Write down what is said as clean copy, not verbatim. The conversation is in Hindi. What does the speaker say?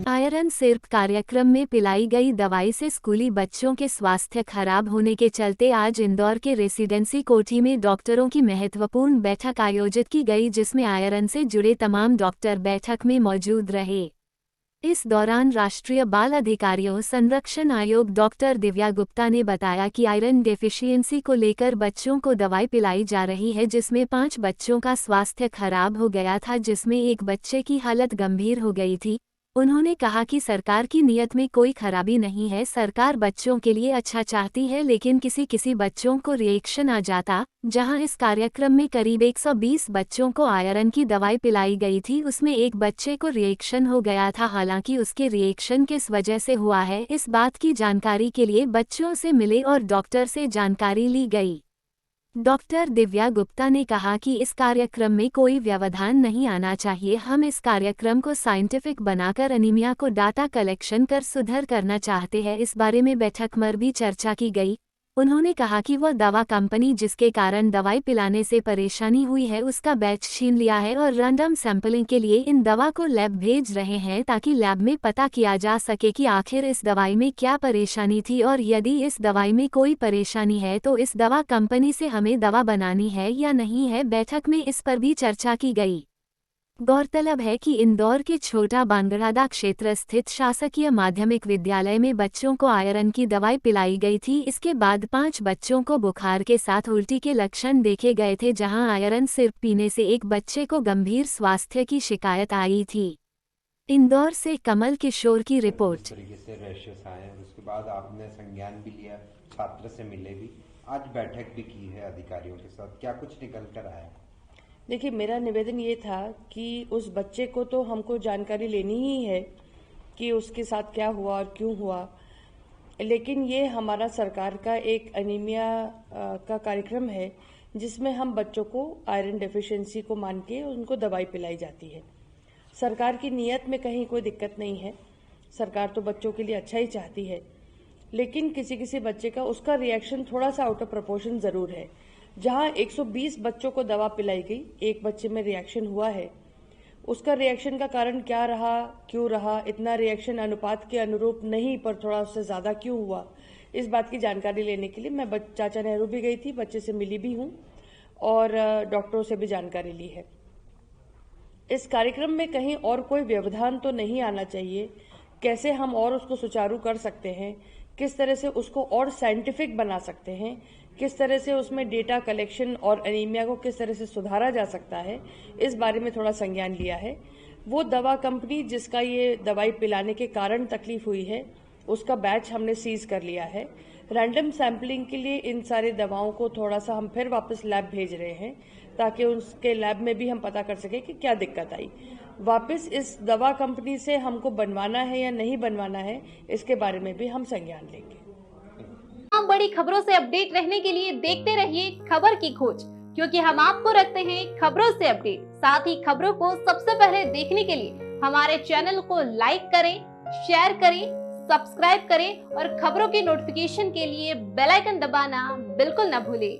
आयरन सिर्फ कार्यक्रम में पिलाई गई दवाई से स्कूली बच्चों के स्वास्थ्य खराब होने के चलते आज इंदौर के रेसिडेंसी कोठी में डॉक्टरों की महत्वपूर्ण बैठक आयोजित की गई, जिसमें आयरन से जुड़े तमाम डॉक्टर बैठक में मौजूद रहे। इस दौरान राष्ट्रीय बाल अधिकारियों संरक्षण आयोग डॉक्टर दिव्या गुप्ता ने बताया कि आयरन डेफिशिएंसी को लेकर बच्चों को दवाई पिलाई जा रही है, जिसमें 5 बच्चों का स्वास्थ्य खराब हो गया था, जिसमें एक बच्चे की हालत गंभीर हो गई थी। उन्होंने कहा कि सरकार की नीयत में कोई खराबी नहीं है, सरकार बच्चों के लिए अच्छा चाहती है, लेकिन किसी बच्चों को रिएक्शन आ जाता। जहां इस कार्यक्रम में करीब 120 बच्चों को आयरन की दवाई पिलाई गई थी, उसमें एक बच्चे को रिएक्शन हो गया था। हालांकि उसके रिएक्शन किस वजह से हुआ है, इस बात की जानकारी के लिए बच्चों से मिले और डॉक्टर से जानकारी ली गई। डॉक्टर दिव्या गुप्ता ने कहा कि इस कार्यक्रम में कोई व्यवधान नहीं आना चाहिए। हम इस कार्यक्रम को साइंटिफिक बनाकर एनीमिया को डाटा कलेक्शन कर सुधार करना चाहते हैं। इस बारे में बैठक में भी चर्चा की गई। उन्होंने कहा कि वह दवा कंपनी जिसके कारण दवाई पिलाने से परेशानी हुई है, उसका बैच छीन लिया है और रैंडम सैंपलिंग के लिए इन दवा को लैब भेज रहे हैं, ताकि लैब में पता किया जा सके कि आखिर इस दवाई में क्या परेशानी थी, और यदि इस दवाई में कोई परेशानी है तो इस दवा कंपनी से हमें दवा बनानी है या नहीं है। बैठक में इस पर भी चर्चा की गई। गौरतलब है कि इंदौर के छोटा बांगड़ादा क्षेत्र स्थित शासकीय माध्यमिक विद्यालय में बच्चों को आयरन की दवाई पिलाई गई थी। इसके बाद 5 बच्चों को बुखार के साथ उल्टी के लक्षण देखे गए थे, जहां आयरन सिर्फ पीने से एक बच्चे को गंभीर स्वास्थ्य की शिकायत आई थी। इंदौर से कमल किशोर की रिपोर्ट। इस तरीके से रैशेस आए, उसके बाद आपने संज्ञान भी लिया, छात्र से मिले भी, आज बैठक भी की है अधिकारियों के साथ, क्या कुछ निकल कर आया? देखिए, मेरा निवेदन ये था कि उस बच्चे को तो हमको जानकारी लेनी ही है कि उसके साथ क्या हुआ और क्यों हुआ, लेकिन ये हमारा सरकार का एक एनीमिया का कार्यक्रम है, जिसमें हम बच्चों को आयरन डेफिशिएंसी को मान के उनको दवाई पिलाई जाती है। सरकार की नीयत में कहीं कोई दिक्कत नहीं है, सरकार तो बच्चों के लिए अच्छा ही चाहती है, लेकिन किसी बच्चे का उसका रिएक्शन थोड़ा सा आउट ऑफ प्रोपोर्शन ज़रूर है। जहां 120 बच्चों को दवा पिलाई गई, एक बच्चे में रिएक्शन हुआ है, उसका रिएक्शन का कारण क्या रहा, क्यों रहा, इतना रिएक्शन अनुपात के अनुरूप नहीं पर थोड़ा उससे ज़्यादा क्यों हुआ, इस बात की जानकारी लेने के लिए मैं चाचा नेहरू भी गई थी, बच्चे से मिली भी हूँ और डॉक्टरों से भी जानकारी ली है। इस कार्यक्रम में कहीं और कोई व्यवधान तो नहीं आना चाहिए। कैसे हम और उसको सुचारू कर सकते हैं, किस तरह से उसको और साइंटिफिक बना सकते हैं, किस तरह से उसमें डेटा कलेक्शन और एनीमिया को किस तरह से सुधारा जा सकता है, इस बारे में थोड़ा संज्ञान लिया है। वो दवा कंपनी जिसका ये दवाई पिलाने के कारण तकलीफ हुई है, उसका बैच हमने सीज कर लिया है। रैंडम सैंपलिंग के लिए इन सारी दवाओं को थोड़ा सा हम फिर वापस लैब भेज रहे हैं, ताकि उसके लैब में भी हम पता कर सकें कि क्या दिक्कत आई। वापस इस दवा कंपनी से हमको बनवाना है या नहीं बनवाना है, इसके बारे में भी हम संज्ञान लेंगे। बड़ी खबरों से अपडेट रहने के लिए देखते रहिए खबर की खोज, क्योंकि हम आपको रखते हैं खबरों से अपडेट। साथ ही खबरों को सबसे पहले देखने के लिए हमारे चैनल को लाइक करें, शेयर करें, सब्सक्राइब करें और खबरों की नोटिफिकेशन के लिए बेल आइकन दबाना बिल्कुल न भूलें।